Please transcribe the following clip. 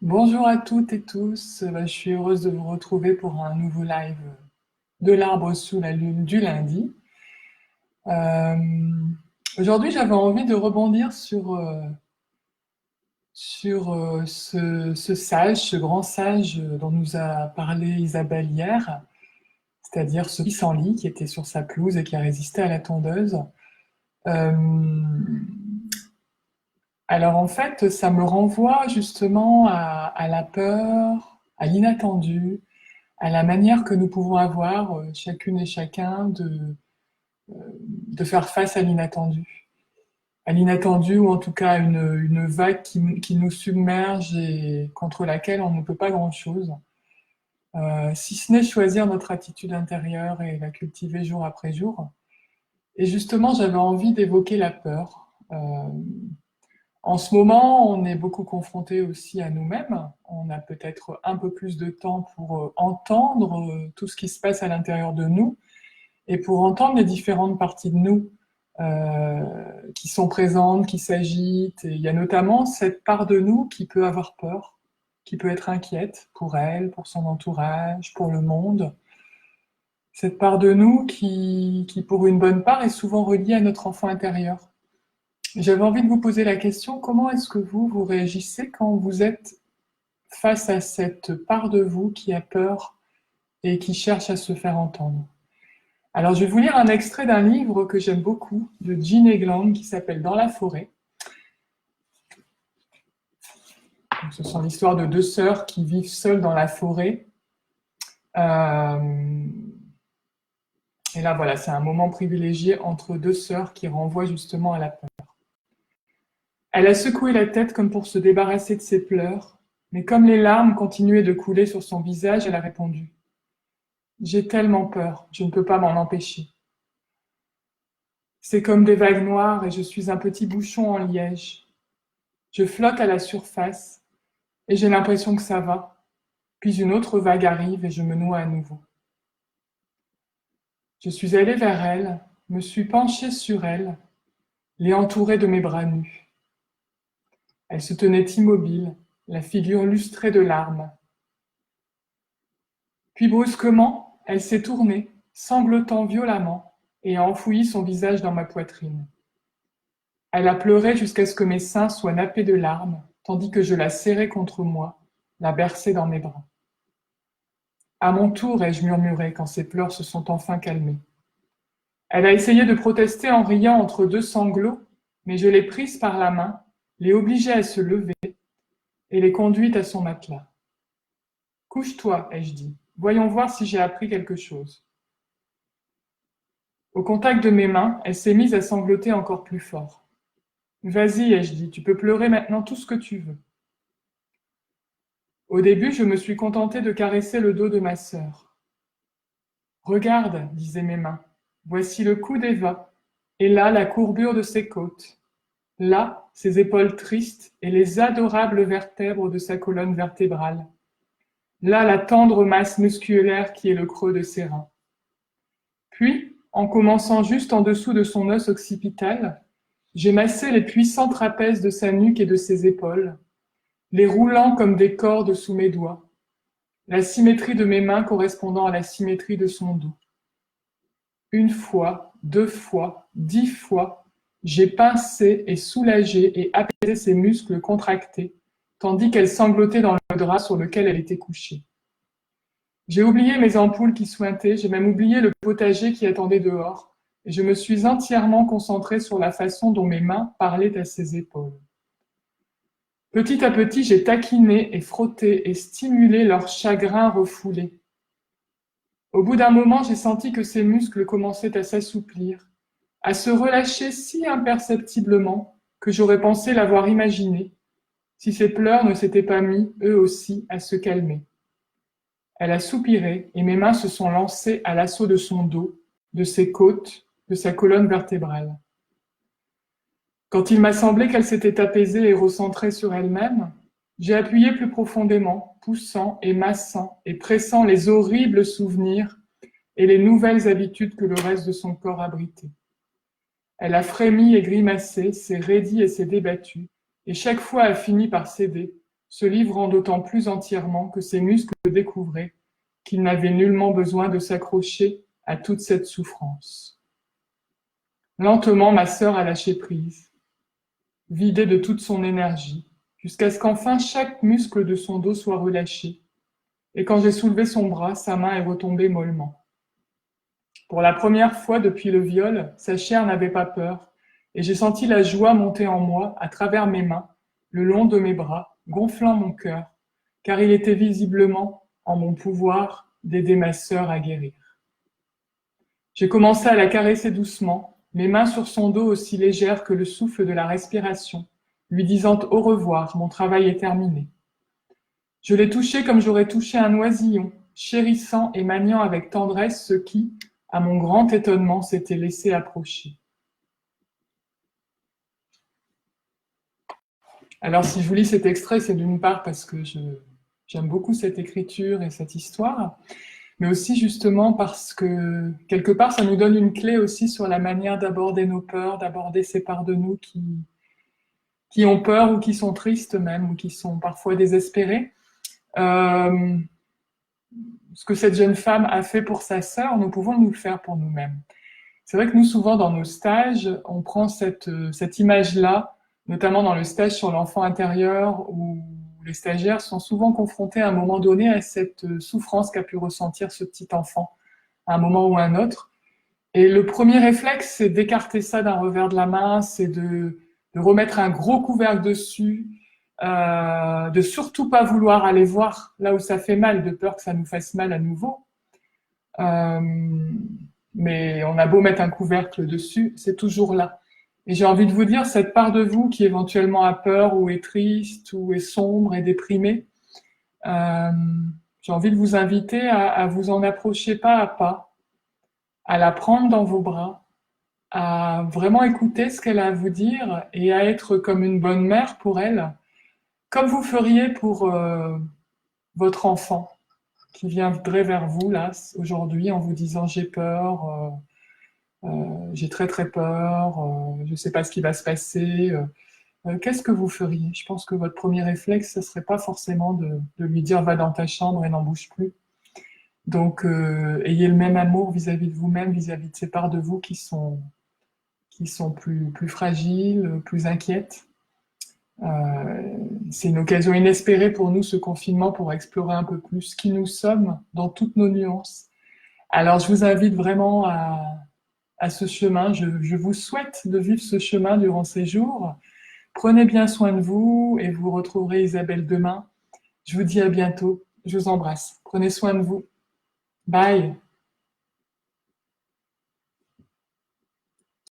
Bonjour à toutes et tous, je suis heureuse de vous retrouver pour un nouveau live de l'arbre sous la lune du lundi. Euh, Aujourd'hui, j'avais envie de rebondir sur ce sage, ce grand sage dont nous a parlé Isabelle hier, c'est-à-dire ce pissenlit qui était sur sa pelouse et qui a résisté à la tondeuse. Euh, alors en fait, ça me renvoie justement à la peur, à l'inattendu, à la manière que nous pouvons avoir, chacune et chacun, de faire face à l'inattendu. À l'inattendu, ou en tout cas à une vague qui nous submerge et contre laquelle on ne peut pas grand-chose, si ce n'est choisir notre attitude intérieure et la cultiver jour après jour. Et justement, j'avais envie d'évoquer la peur. En ce moment, on est beaucoup confronté aussi à nous-mêmes. On a peut-être un peu plus de temps pour entendre tout ce qui se passe à l'intérieur de nous et pour entendre les différentes parties de nous qui sont présentes, qui s'agitent. Et il y a notamment cette part de nous qui peut avoir peur, qui peut être inquiète pour elle, pour son entourage, pour le monde. Cette part de nous qui pour une bonne part, est souvent reliée à notre enfant intérieur. J'avais envie de vous poser la question, comment est-ce que vous réagissez quand vous êtes face à cette part de vous qui a peur et qui cherche à se faire entendre? Alors, je vais vous lire un extrait d'un livre que j'aime beaucoup, de Jean Egland, qui s'appelle Dans la forêt. Donc, ce sont l'histoire de deux sœurs qui vivent seules dans la forêt. Et là, voilà, c'est un moment privilégié entre deux sœurs qui renvoient justement à la peur. Elle a secoué la tête comme pour se débarrasser de ses pleurs, mais comme les larmes continuaient de couler sur son visage, elle a répondu : « J'ai tellement peur, je ne peux pas m'en empêcher. C'est comme des vagues noires et je suis un petit bouchon en liège. Je flotte à la surface et j'ai l'impression que ça va. Puis une autre vague arrive et je me noie à nouveau. Je suis allée vers elle, me suis penchée sur elle, l'ai entourée de mes bras nus. Elle se tenait immobile, la figure lustrée de larmes. Puis brusquement, elle s'est tournée, sanglotant violemment, et a enfoui son visage dans ma poitrine. Elle a pleuré jusqu'à ce que mes seins soient nappés de larmes, tandis que je la serrais contre moi, la berçais dans mes bras. À mon tour, ai-je murmuré quand ses pleurs se sont enfin calmés. Elle a essayé de protester en riant entre deux sanglots, mais je l'ai prise par la main, l'ai obligée à se lever et l'ai conduite à son matelas. Couche-toi, ai-je dit. Voyons voir si j'ai appris quelque chose. Au contact de mes mains, elle s'est mise à sangloter encore plus fort. Vas-y, ai-je dit, tu peux pleurer maintenant tout ce que tu veux. Au début, je me suis contentée de caresser le dos de ma sœur. Regarde, disaient mes mains, voici le cou d'Eva, et là la courbure de ses côtes, là ses épaules tristes et les adorables vertèbres de sa colonne vertébrale, là la tendre masse musculaire qui est le creux de ses reins. Puis, en commençant juste en dessous de son os occipital, j'ai massé les puissants trapèzes de sa nuque et de ses épaules, les roulant comme des cordes sous mes doigts, la symétrie de mes mains correspondant à la symétrie de son dos. Une fois, 2 fois, 10 fois, j'ai pincé et soulagé et apaisé ses muscles contractés, tandis qu'elle sanglotait dans le drap sur lequel elle était couchée. J'ai oublié mes ampoules qui suintaient, j'ai même oublié le potager qui attendait dehors, et je me suis entièrement concentrée sur la façon dont mes mains parlaient à ses épaules. Petit à petit, j'ai taquiné et frotté et stimulé leur chagrin refoulé. Au bout d'un moment, j'ai senti que ses muscles commençaient à s'assouplir, à se relâcher si imperceptiblement que j'aurais pensé l'avoir imaginé, si ses pleurs ne s'étaient pas mis, eux aussi, à se calmer. Elle a soupiré et mes mains se sont lancées à l'assaut de son dos, de ses côtes, de sa colonne vertébrale. Quand il m'a semblé qu'elle s'était apaisée et recentrée sur elle-même, j'ai appuyé plus profondément, poussant et massant et pressant les horribles souvenirs et les nouvelles habitudes que le reste de son corps abritait. Elle a frémi et grimacé, s'est raidie et s'est débattue, et chaque fois a fini par céder, se livrant d'autant plus entièrement que ses muscles découvraient qu'il n'avait nullement besoin de s'accrocher à toute cette souffrance. Lentement, ma sœur a lâché prise, vidée de toute son énergie, jusqu'à ce qu'enfin chaque muscle de son dos soit relâché, et quand j'ai soulevé son bras, sa main est retombée mollement. Pour la première fois depuis le viol, sa chair n'avait pas peur, et j'ai senti la joie monter en moi à travers mes mains, le long de mes bras, gonflant mon cœur, car il était visiblement en mon pouvoir d'aider ma sœur à guérir. J'ai commencé à la caresser doucement, mes mains sur son dos aussi légères que le souffle de la respiration, lui disant au revoir, mon travail est terminé. Je l'ai touché comme j'aurais touché un oisillon, chérissant et maniant avec tendresse ce qui, à mon grand étonnement, s'était laissé approcher. Alors, si je vous lis cet extrait, c'est d'une part parce que j'aime beaucoup cette écriture et cette histoire, mais aussi justement parce que, quelque part, ça nous donne une clé aussi sur la manière d'aborder nos peurs, d'aborder ces parts de nous qui ont peur ou qui sont tristes même, ou qui sont parfois désespérées. Ce que cette jeune femme a fait pour sa sœur, nous pouvons nous le faire pour nous-mêmes. C'est vrai que nous, souvent, dans nos stages, on prend cette image-là, notamment dans le stage sur l'enfant intérieur, où les stagiaires sont souvent confrontés à un moment donné à cette souffrance qu'a pu ressentir ce petit enfant, à un moment ou à un autre. Et le premier réflexe, c'est d'écarter ça d'un revers de la main, c'est de remettre un gros couvercle dessus, de surtout pas vouloir aller voir là où ça fait mal, de peur que ça nous fasse mal à nouveau. Mais on a beau mettre un couvercle dessus, c'est toujours là. Et j'ai envie de vous dire, cette part de vous qui éventuellement a peur ou est triste ou est sombre et déprimée, j'ai envie de vous inviter à vous en approcher pas à pas, à la prendre dans vos bras, à vraiment écouter ce qu'elle a à vous dire et à être comme une bonne mère pour elle, comme vous feriez pour votre enfant qui viendrait vers vous là aujourd'hui en vous disant j'ai peur, j'ai très très peur, je ne sais pas ce qui va se passer. Qu'est-ce que vous feriez? Je pense que votre premier réflexe, ce ne serait pas forcément de lui dire va dans ta chambre et n'en bouge plus. Donc, ayez le même amour vis-à-vis de vous-même, vis-à-vis de ces parts de vous qui sont plus fragiles, plus inquiètes. C'est une occasion inespérée pour nous, ce confinement, pour explorer un peu plus qui nous sommes dans toutes nos nuances. Alors, je vous invite vraiment à ce chemin. Je vous souhaite de vivre ce chemin durant ces jours. Prenez bien soin de vous et vous retrouverez Isabelle demain. Je vous dis à bientôt. Je vous embrasse. Prenez soin de vous. Bye.